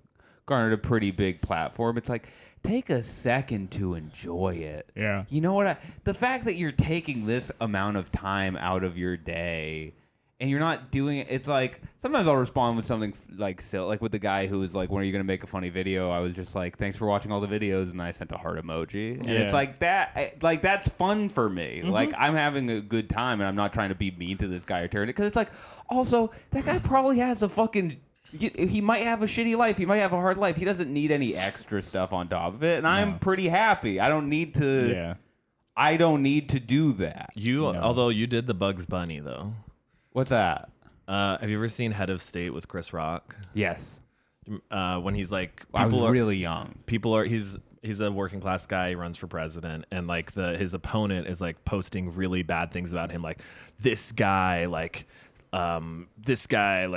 garnered a pretty big platform. It's like, take a second to enjoy it. Yeah. You know what? The fact that you're taking this amount of time out of your day and you're not doing it, it's like, sometimes I'll respond with something like silly, like with the guy who was like, when are you going to make a funny video? I was just like, thanks for watching all the videos, and I sent a heart emoji. And it's like that, like that's fun for me. Mm-hmm. Like I'm having a good time, and I'm not trying to be mean to this guy or turn it, because it's like, also, that guy probably has a fucking, he might have a shitty life, he might have a hard life, he doesn't need any extra stuff on top of it, and I'm pretty happy. I don't need to do that. Although you did the Bugs Bunny though. What's that? Have you ever seen Head of State with Chris Rock? Yes. When he's like, I was really young. He's a working class guy. He runs for president, and like his opponent is like posting really bad things about him, like this guy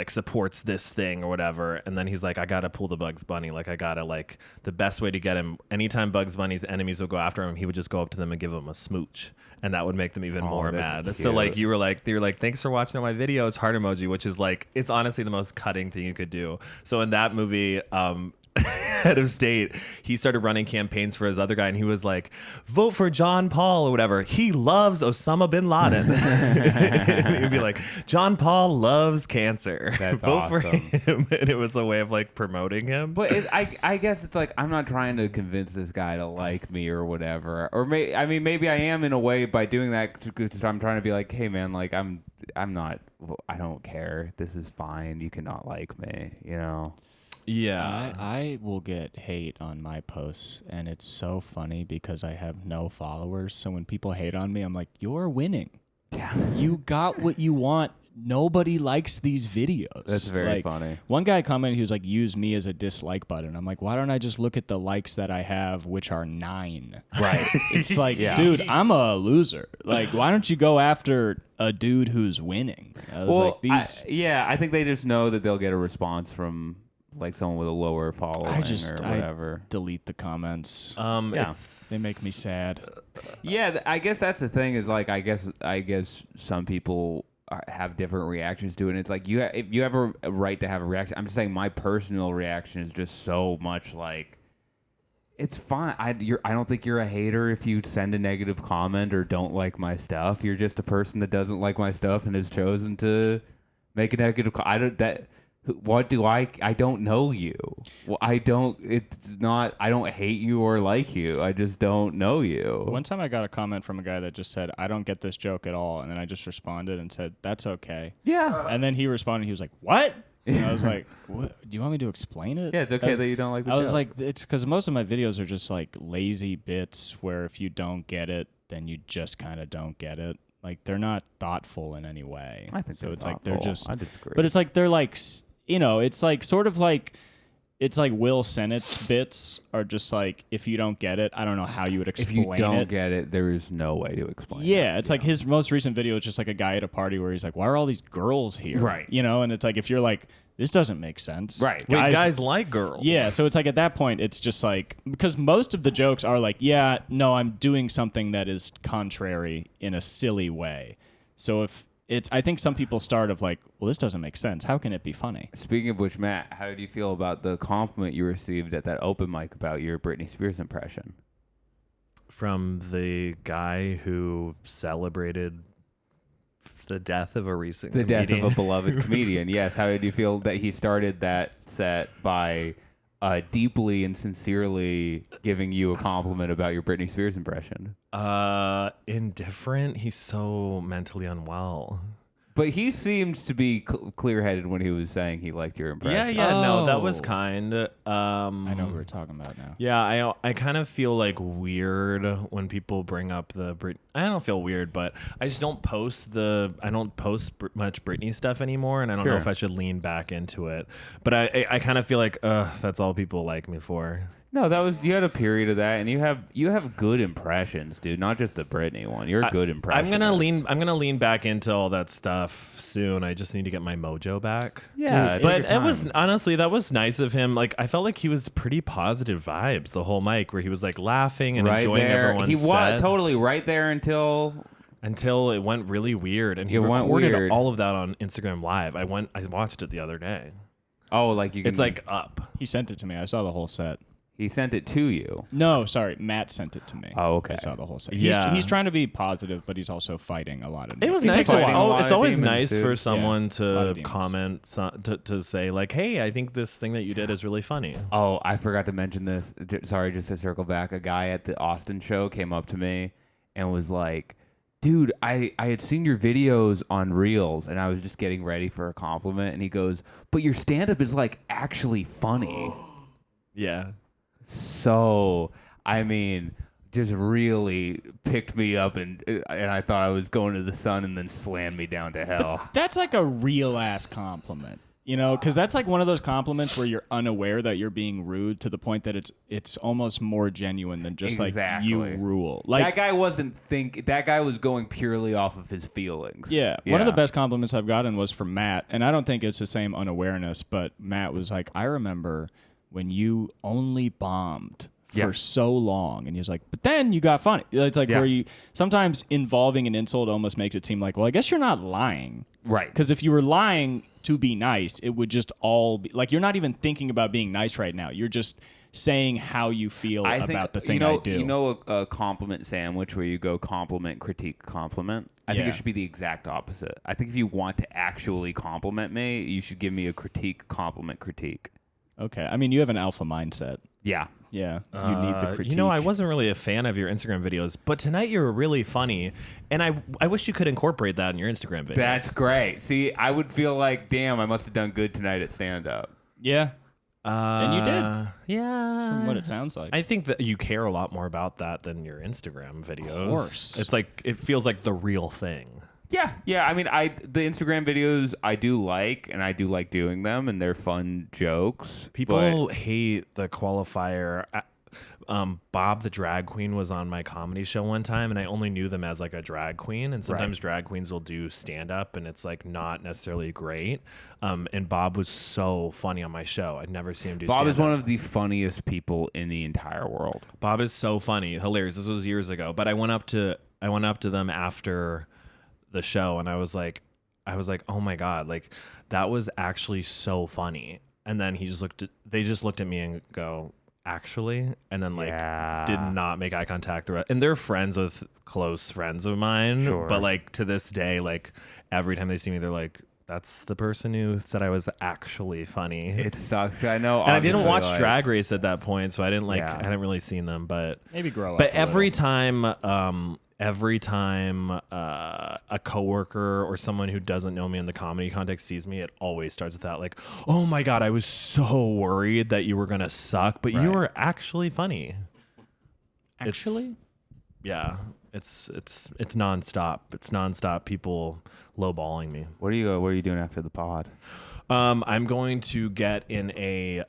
supports this thing or whatever. And then he's like, I gotta pull the Bugs Bunny. Like I gotta like the best way to get him. Anytime Bugs Bunny's enemies would go after him, he would just go up to them and give them a smooch, and that would make them even more mad. Cute. So like they were like, thanks for watching all my videos, heart emoji, which is like, it's honestly the most cutting thing you could do. So in that movie, Head of State, he started running campaigns for his other guy, and he was like, vote for John Paul or whatever. He loves Osama bin Laden. He would be like, John Paul loves cancer. That's vote awesome. for him. And it was a way of like promoting him. But I guess it's like, I'm not trying to convince this guy to like me or whatever. Or maybe I am in a way by doing that, because I'm trying to be like, hey man, like I don't care. This is fine. You cannot like me, you know? Yeah. I will get hate on my posts, and it's so funny because I have no followers. So when people hate on me, I'm like, you're winning. Yeah. You got what you want nobody likes these videos. That's very funny. One guy commented, he was like, use me as a dislike button. I'm like, why don't I just look at the likes that I have, which are 9? Right. It's like, dude, I'm a loser. Like, why don't you go after a dude who's winning? I was like, I think they just know that they'll get a response from like someone with a lower following or whatever. I delete the comments. They make me sad. Yeah, I guess that's the thing is like I guess some people have different reactions to it. And it's like if you have a right to have a reaction. I'm just saying my personal reaction is just so much like it's fine. I don't think you're a hater if you send a negative comment or don't like my stuff. You're just a person that doesn't like my stuff and has chosen to make a negative. What do I don't know you. Well, I don't hate you or like you. I just don't know you. One time I got a comment from a guy that just said, I don't get this joke at all. And then I just responded and said, that's okay. Yeah. And then he responded, he was like, what? And I was like, what? Do you want me to explain it? Yeah, it's okay that you don't like the joke. I was like, it's because most of my videos are just like lazy bits where if you don't get it, then you just kind of don't get it. Like they're not thoughtful in any way. I think so. It's like thoughtful. they're just. I disagree. But it's like they're like, it's like sort of like. It's like Will Sennett's bits are just like, if you don't get it, I don't know how you would explain it. If you don't get it, there is no way to explain it. Yeah, it's like his most recent video is just like a guy at a party where he's like, why are all these girls here? Right. And it's like, if you're like, this doesn't make sense. Right. Guys like girls. Yeah, so it's like at that point, it's just like, because most of the jokes are like, yeah, no, I'm doing something that is contrary in a silly way. So I think some people start of like, well, this doesn't make sense. How can it be funny? Speaking of which, Matt, how do you feel about the compliment you received at that open mic about your Britney Spears impression? From the guy who celebrated the death of a recent comedian. Death of a beloved comedian. Yes. How did you feel that he started that set by deeply and sincerely giving you a compliment about your Britney Spears impression? Indifferent. He's so mentally unwell. But he seemed to be clear-headed when he was saying he liked your impression. Yeah, no, that was kind. I know what we're talking about now. Yeah, I kind of feel like weird when people bring up the I don't feel weird, but I just don't post much Britney stuff anymore, and I don't know if I should lean back into it. But I kind of feel like that's all people like me for. No, you had a period of that, and you have good impressions, dude. Not just the Britney one. You're a good impressionist. I'm gonna lean back into all that stuff soon. I just need to get my mojo back. Yeah, but it was honestly that was nice of him. Like I felt like he was pretty positive vibes the whole mic, where he was like laughing and enjoying everyone's He set. was totally right there until it went really weird, and he recorded all of that on Instagram Live. I watched it the other day. Oh, like you can. It's like up. He sent it to me. I saw the whole set. He sent it to you. No, sorry. Matt sent it to me. Oh, okay. I saw the whole set. Yeah. He's trying to be positive, but he's also fighting a lot of It was He nice. takes a lot It's of always demons, nice dude. for someone a lot to of demons. comment, to say like, hey, I think this thing that you did is really funny. Oh, I forgot to mention this. Sorry, just to circle back. A guy at the Austin show came up to me and was like, dude, I had seen your videos on Reels, and I was just getting ready for a compliment. And he goes, but your stand-up is like actually funny. Yeah. So, I mean, just really picked me up, and I thought I was going to the sun, and then slammed me down to hell. That's like a real ass compliment, because that's like one of those compliments where you're unaware that you're being rude to the point that it's almost more genuine than just like you rule. Like that guy that guy was going purely off of his feelings. Yeah. One of the best compliments I've gotten was from Matt, and I don't think it's the same unawareness, but Matt was like, I remember when you only bombed for so long, and he was like, but then you got funny. It's like where you sometimes involving an insult almost makes it seem like, well, I guess you're not lying, right? Because if you were lying to be nice, it would just all be like you're not even thinking about being nice right now. You're just saying how you feel about the thing I do. A compliment sandwich where you go compliment, critique, compliment. I think it should be the exact opposite. I think if you want to actually compliment me, you should give me a critique, compliment, critique. Okay. I mean, you have an alpha mindset. Yeah. Yeah. You need the critique. I wasn't really a fan of your Instagram videos, but tonight you were really funny, and I wish you could incorporate that in your Instagram videos. That's great. See, I would feel like, damn, I must have done good tonight at stand-up. Yeah. And you did. Yeah. From what it sounds like. I think that you care a lot more about that than your Instagram videos. Of course. It's like, it feels like the real thing. Yeah. I mean, the Instagram videos I do like, and I do like doing them, and they're fun jokes. People hate the qualifier. Bob the drag queen was on my comedy show one time, and I only knew them as like a drag queen. And sometimes drag queens will do stand up, and it's like not necessarily great. And Bob was so funny on my show. I'd never seen him do. Bob is one of the funniest people in the entire world. Bob is so funny, hilarious. This was years ago, but I went up to them after the show, and I was like, oh my God, like that was actually so funny. And then they just looked at me and go, actually, and then like did not make eye contact. And they're friends with close friends of mine, but like to this day, like every time they see me, they're like, that's the person who said I was actually funny. It sucks. I know. And I didn't watch Drag Race at that point, so I didn't I hadn't really seen them, but maybe grow up. But every time a coworker or someone who doesn't know me in the comedy context sees me, it always starts with that, like, oh my God, I was so worried that you were gonna suck, but you were actually funny. Actually? It's nonstop. It's nonstop people lowballing me. What are you doing after the pod? I'm going to get in a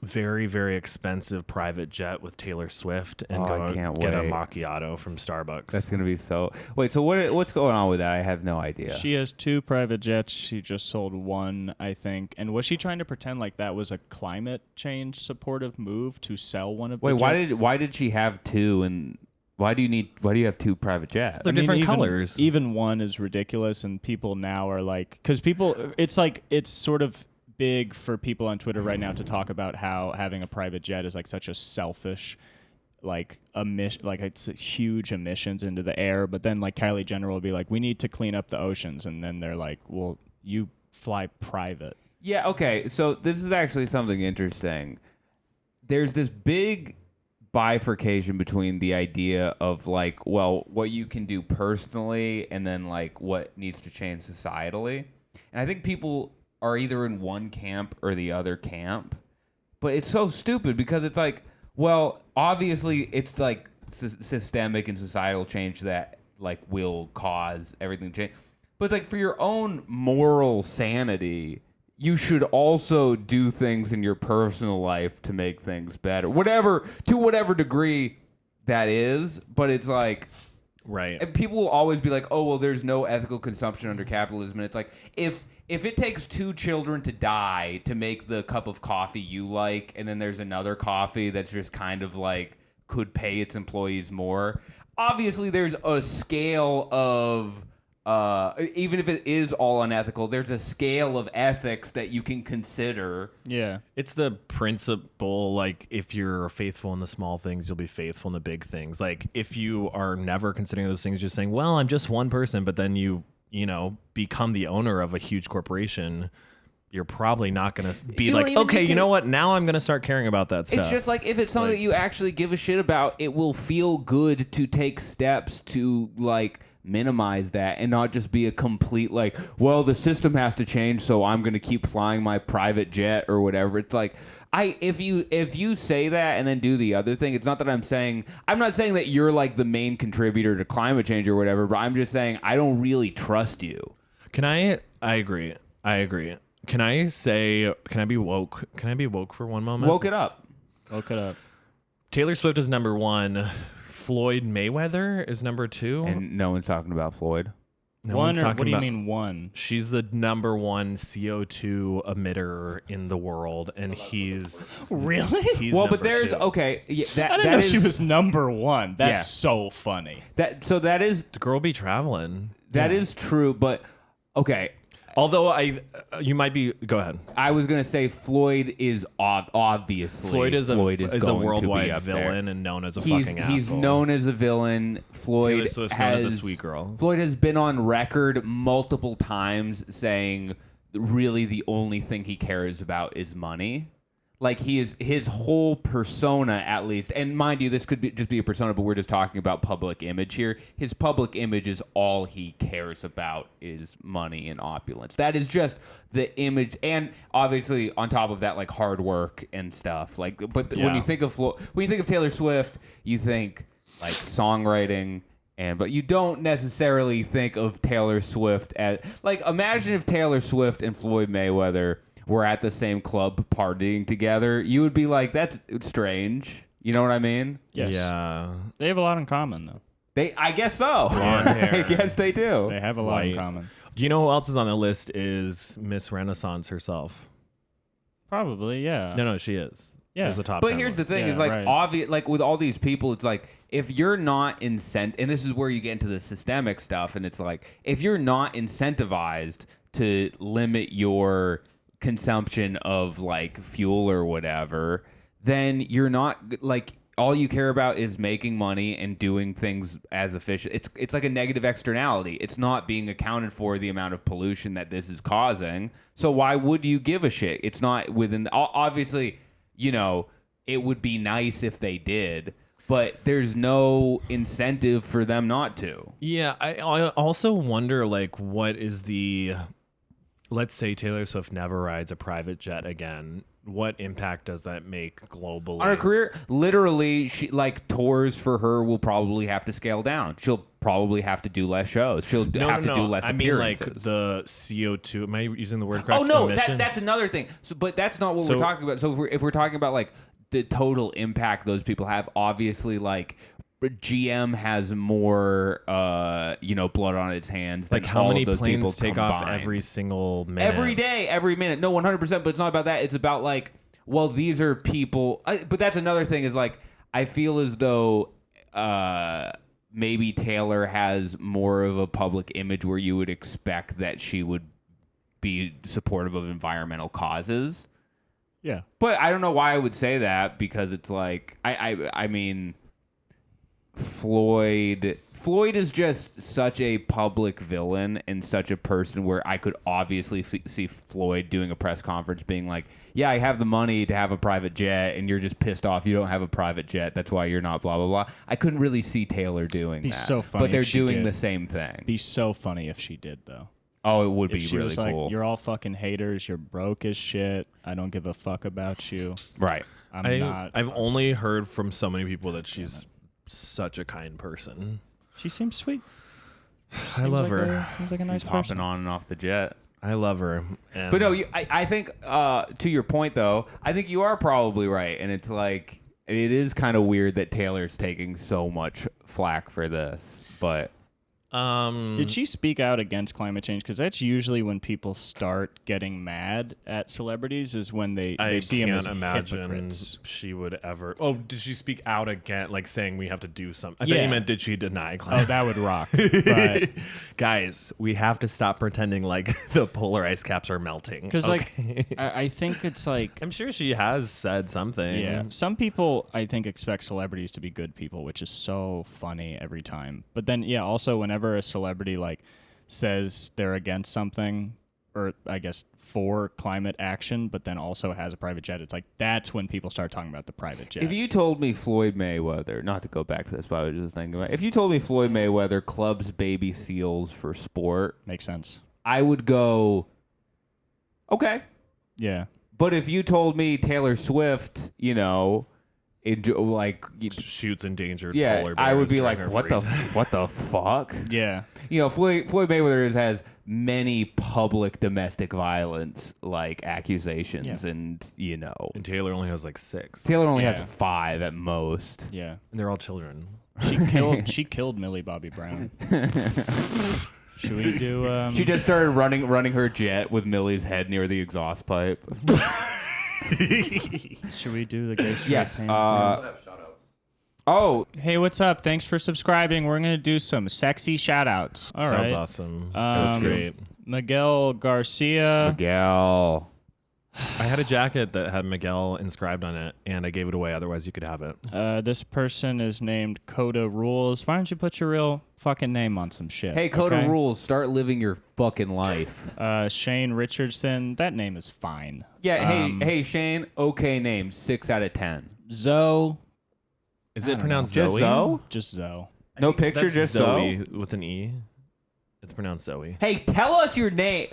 very, very expensive private jet with Taylor Swift and get a macchiato from Starbucks. That's gonna be so. Wait, so what's going on with that? I have no idea. She has 2 private jets. She just sold one, I think. And was she trying to pretend like that was a climate change supportive move to sell one of the jets? Why did she have 2 and why do you have 2 private jets? They're different colors. Even one is ridiculous, and people now are like, because it's sort of big for people on Twitter right now to talk about how having a private jet is like such a selfish, like it's huge emissions into the air. But then like Kylie Jenner will be like, we need to clean up the oceans, and then they're like, well, you fly private. Yeah. Okay. So this is actually something interesting. There's this big bifurcation between the idea of like, well, what you can do personally, and then like what needs to change societally. And I think people are either in one camp or the other camp. But it's so stupid because it's like, well, obviously it's like systemic and societal change that like will cause everything to change. But it's like for your own moral sanity, you should also do things in your personal life to make things better. To whatever degree that is. But it's like, right. And people will always be like, oh, well, there's no ethical consumption under capitalism. And it's like, if it takes 2 children to die to make the cup of coffee you like, and then there's another coffee that's just kind of like could pay its employees more, obviously there's a scale of, even if it is all unethical, there's a scale of ethics that you can consider. Yeah. It's the principle, like, if you're faithful in the small things, you'll be faithful in the big things. Like, if you are never considering those things, just saying, well, I'm just one person, but then you become the owner of a huge corporation, you're probably not going to be like, okay, you know what? Now I'm going to start caring about that stuff. It's just like, if it's something that you actually give a shit about, it will feel good to take steps to like minimize that and not just be a complete like, well, the system has to change, so I'm going to keep flying my private jet or whatever. It's like, if you say that and then do the other thing, it's not that I'm not saying that you're like the main contributor to climate change or whatever, but I'm just saying I don't really trust you. I agree. Can I be woke? Can I be woke for one moment? Woke it up. Taylor Swift is number 1. Floyd Mayweather is number 2. And no one's talking about Floyd. What do you mean one? She's the number 1 CO2 emitter in the world, and he's really. He's but I there's didn't know she was number 1. That's so funny. That is the girl be traveling. That is true, but okay. Although you might be. Go ahead. I was gonna say Floyd is obviously Floyd is a worldwide villain and known as a fucking asshole. He's known as a villain. Floyd Taylor Swift's known as a sweet girl. Floyd has been on record multiple times saying really the only thing he cares about is money. Like his whole persona, at least, and mind you, this could just be a persona, but we're just talking about public image here. His public image is all he cares about is money and opulence. That is just the image, and obviously on top of that, like hard work and stuff. Like, when you think of Taylor Swift, you think like songwriting But you don't necessarily think of Taylor Swift as like, imagine if Taylor Swift and Floyd Mayweather were at the same club partying together. You would be like, that's strange. You know what I mean? Yes. Yeah. They have a lot in common, though. I guess so. Blonde hair. I guess they do. They have a lot in White. common. Do you know who else is on the list? Is Miss Renaissance herself? Probably, yeah. No, she is. Yeah. There's a top But 10 here's the list. thing: Yeah, is like right. obvious. Like with all these people, it's like if you're not and this is where you get into the systemic stuff, and it's like if you're not incentivized to limit your consumption of like fuel or whatever, then you're not like. All you care about is making money and doing things as efficient. It's like a negative externality. It's not being accounted for the amount of pollution that this is causing. So why would you give a shit? It's not within. Obviously, you know, it would be nice if they did, but there's no incentive for them not to. Yeah, I also wonder, like, what is the... Let's say Taylor Swift never rides a private jet again. What impact does that make globally? On her career, literally, she like tours for her will probably have to scale down. She'll probably have to do less shows. She'll have to do less I mean, like appearances. the CO2. Am I using the word correct? Oh no, Emissions? that's another thing. So, but that's not what we're talking about. So if we're talking about like the total impact those people have, obviously, like GM has more, blood on its hands. Like than how all many of those planes people take combined. off every single minute? Every day, every minute. No, 100%. But it's not about that. It's about like, well, these are people. But that's another thing. Is like I feel as though maybe Taylor has more of a public image where you would expect that she would be supportive of environmental causes. Yeah. But I don't know why I would say that, because it's like I mean, Floyd is just such a public villain and such a person where I could obviously see Floyd doing a press conference being like, yeah, I have the money to have a private jet and you're just pissed off you don't have a private jet, that's why you're not blah blah blah. I couldn't really see Taylor doing Be that. so funny but they're if she doing did. the same thing. Be so funny if she did, though. Oh, it would If be she really was like, cool. you're all fucking haters, you're broke as shit, I don't give a fuck about you. Right. I've only heard from so many people that she's such a kind person. She seems sweet. I love her. Seems like a nice She's hopping person. on and off the jet. I love her. And But no, I think to your point though, I think you are probably right, and it's like it is kind of weird that Taylor's taking so much flack for this. But Did she speak out against climate change? Because that's usually when people start getting mad at celebrities, is when they see them can't as imagine hypocrites. she would ever. Oh, did she speak out again, like saying we have to do something? I thought Yeah. you meant did she deny Oh, climate? that would rock. But Guys, we have to stop pretending like the polar ice caps are melting. because okay? I think it's like, I'm sure she has said something. yeah, some people I think expect celebrities to be good people, which is so funny every time. But then yeah, also whenever a celebrity like says they're against something, or I guess for climate action, but then also has a private jet, it's like that's when people start talking about the private jet. if you told me Floyd Mayweather, not to go back to this, but I was just thinking about, if you told me Floyd Mayweather clubs baby seals for sport, Makes sense. I would go, okay. Yeah. But if you told me Taylor Swift, Shoots endangered yeah, polar bears. I would be during like, her what free the time. what the fuck? Yeah. Floyd Mayweather has many public domestic violence like accusations, Yeah. and And Taylor only has like 6. Taylor only Yeah. has 5 at most. Yeah. And they're all children. She killed Millie Bobby Brown. Should we do She just started running her jet with Millie's head near the exhaust pipe. should we do the gay straight Yes. thing? Oh, Hey, what's up? Thanks for subscribing. We're going to do some sexy shout outs. All right. Sounds awesome. That was great. Miguel Garcia. Miguel. I had a jacket that had Miguel inscribed on it, and I gave it away. Otherwise, you could have it. This person is named Coda Rules. Why don't you put your real fucking name on some shit? Hey, Coda okay? Rules, start living your fucking life. Shane Richardson. That name is fine. Yeah, hey Shane, okay name, 6 out of 10. Zoe. Is it don't pronounced Just Zoe? Zoe? Just Zoe. No picture, That's just Zoe Zoe. with an E. It's pronounced Zoe. Hey, tell us your name.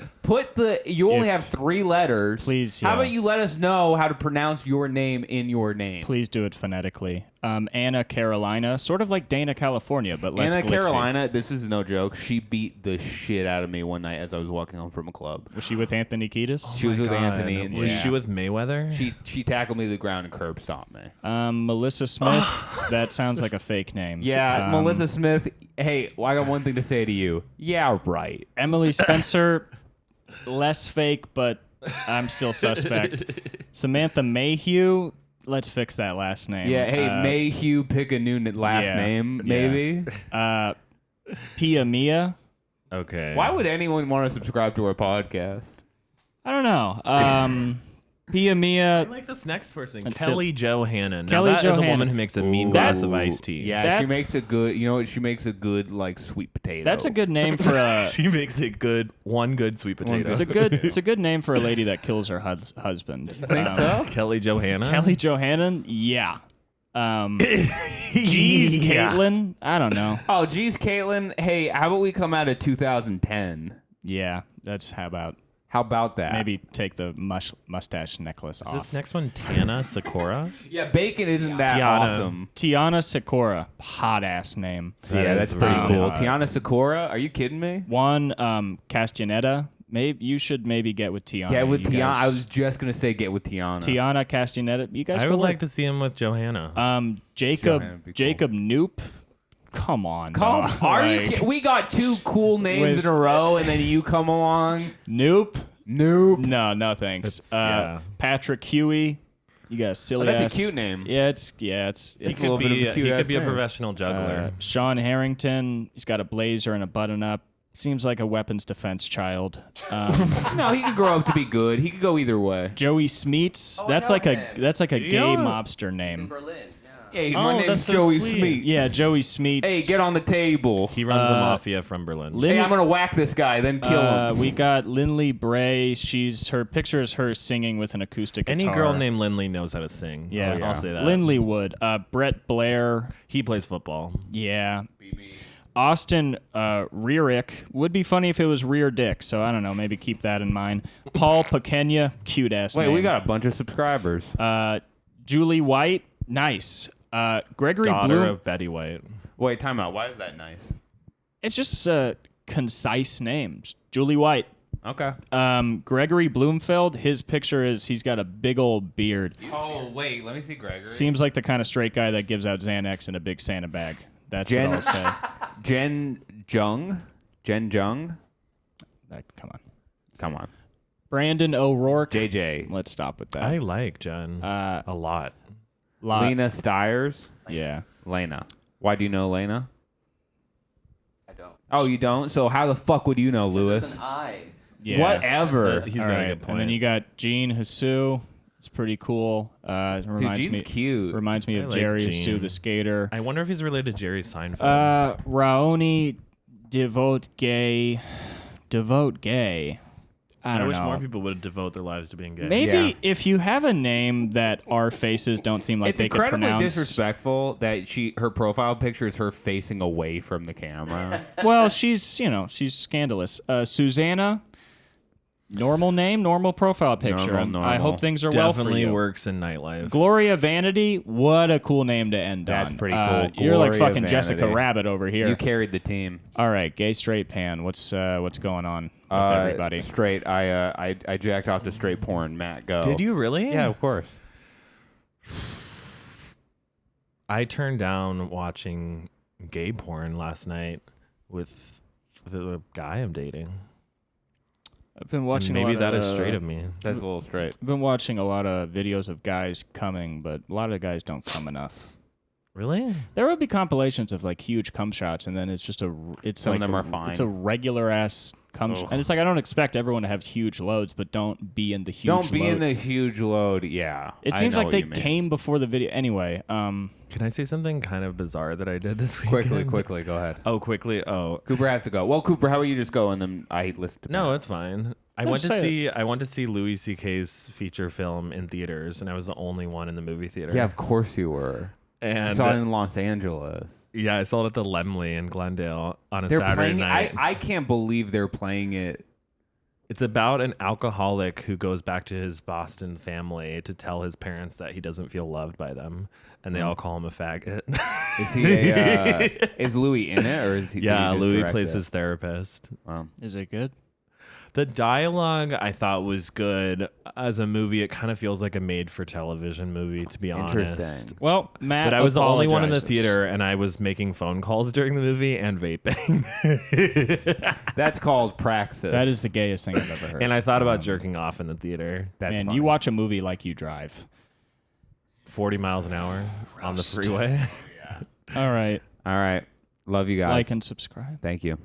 You only have 3 letters. Please, How yeah. about you let us know how to pronounce your name in your name? Please do it phonetically. Anna Carolina, sort of like Dana, California, but less Anna glitzy. Carolina, this is no joke. She beat the shit out of me one night as I was walking home from a club. Was she with Anthony Kiedis? She was with Anthony, and Was she with Mayweather? she tackled me to the ground and curb stomped me. Melissa Smith. That sounds like a fake name. Yeah, Melissa Smith. Hey, well, I got one thing to say to you. Yeah, right. Emily Spencer, less fake, but I'm still suspect. Samantha Mayhew. Let's fix that last name. Yeah, hey, Mayhew, pick a new last name, maybe. Pia Mia. Okay. Why would anyone want to subscribe to our podcast? I don't know. Pia I Mia. like this next person, That's Kelly Johanna. Now Kelly that is a Johanna. woman who makes a mean Ooh. glass of iced tea. Yeah, That- she makes a good. You know what? She makes a good like sweet potato. That's a good name for a. She makes a good sweet potato. It's a good name for a lady that kills her husband. Think so? Kelly Johanna. Kelly Johanna. Yeah. Geez, Caitlin. I don't know. Oh, geez, Caitlin. Hey, how about we come out of 2010? Yeah, that's how about How about that? maybe take the mustache necklace Is off. this next one Tana Sakura? Yeah, bacon isn't that Tiana. awesome. Tiana Sakura, hot ass name. Yeah, is that's pretty really cool. hot. Tiana Sakura, are you kidding me? One, Castaneda. Maybe you should maybe get with Tiana. Get with You Tiana. guys- I was just gonna say get with Tiana. Tiana Castaneda. You guys. I could would work. like to see him with Johanna. Jacob Johanna would be cool. Jacob Noop. Come on. Come, dog. are you? Like, Ki- we got 2 cool names With- in a row, and then you come along. Noop? Nope. No, thanks. That's- yeah. Patrick Huey. You got a silly that's a ass. cute name. He Yeah, it's a could little bit of be a cute he ass could be a name. professional juggler. Sean Harrington. He's got a blazer and a button up. Seems like a weapons defense child. No, he could grow up to be good. He could go either way. Joey Smeets. I that's know like a him. that's like a gay Yeah. mobster name. Berlin. Hey, Oh, my name's that's so Joey sweet. Smeets. Yeah, Joey Smeets. Hey, get on the table. He runs the mafia from Berlin. Hey, I'm gonna whack this guy, then kill him. We got Lindley Bray. Her picture is her singing with an acoustic Any guitar. girl named Lindley knows how to sing. Yeah. I'll say that. Lindley Wood. Brett Blair. He plays football. Yeah. Austin Rearick. Would be funny if it was Rear Dick, so I don't know. Maybe keep that in mind. Paul Pequena. Cute ass Wait, name. we got a bunch of subscribers. Julie White. Nice. Gregory Daughter Bloom. of Betty White. Wait, time out. Why is that nice? It's just concise names. Julie White. Okay. Gregory Bloomfeld. His picture is he's got a big old beard. Oh, wait. Let me see Gregory. Seems like the kind of straight guy that gives out Xanax in a big Santa bag. That's Jen- what I'll say. Jen Jung. Come on. Come on. Brandon O'Rourke. JJ. Let's stop with that. I like Jen a lot. Lena Stiers. Yeah. Lena. Why do you know Lena? I don't. Oh, you don't? So how the fuck would you know, There's Lewis? an I. Yeah. Whatever. He's All got a right. good point. And then you got Gene Hasu. It's pretty cool. Dude, Reminds Gene's me cute. reminds me I of like Jerry Gene. Hasu the skater. I wonder if he's related to Jerry Seinfeld. Raoni Devote Gay. I don't wish know. more people would devote their lives to being gay. Maybe Yeah. if you have a name that our faces don't seem like It's they could incredibly pronounce. disrespectful that her profile picture is her facing away from the camera. Well, she's scandalous. Susanna, normal name, normal profile picture. Normal. I hope things are Definitely well for you. works in nightlife. Gloria Vanity, what a cool name to end That's on. pretty cool. You're like Gloria fucking Jessica Vanity. Rabbit over here. You carried the team. All right, gay straight pan. What's going on with everybody? Straight. I jacked off to straight porn. Matt, go. Did you really? Yeah, of course. I turned down watching gay porn last night with the guy I'm dating. I've been And watching. maybe a lot that of, is straight of me. That's a little straight. I've been watching a lot of videos of guys coming, but a lot of guys don't come enough. Really? There will be compilations of like huge cum shots, and then it's just Some like of them are fine. It's a regular ass cum shot, and it's like I don't expect everyone to have huge loads, but don't be in the huge. Don't be load. in the huge load. Yeah. It I seems know like what they you mean. came before the video. Anyway, Can I say something kind of bizarre that I did this weekend? Quickly, go ahead. Oh, quickly. Oh, Cooper has to go. Well, Cooper, how about you just go and then I listen to no, Matt. it's fine. I Don't went to say see Louis C.K.'s feature film in theaters, and I was the only one in the movie theater. Yeah, of course you were. I And saw it in Los Angeles. yeah, I saw it at the Lemley in Glendale on a They're Saturday playing. night. I can't believe they're playing it. It's about an alcoholic who goes back to his Boston family to tell his parents that he doesn't feel loved by them, and they all call him a faggot. Is he? Is Louis in it, or is he? Yeah, did he just Louis direct plays it? his therapist. Wow. Is it good? The dialogue I thought was good. As a movie, it kind of feels like a made-for-television movie, to be honest. Interesting. Well, Matt, But I was the only one in the apologizes. theater, and I was making phone calls during the movie and vaping. That's called praxis. That is the gayest thing I've ever heard. And I thought about jerking off in the theater. That's Man, funny. you watch a movie like you drive. 40 miles an hour on the freeway. All right. All right. Love you guys. Like and subscribe. Thank you.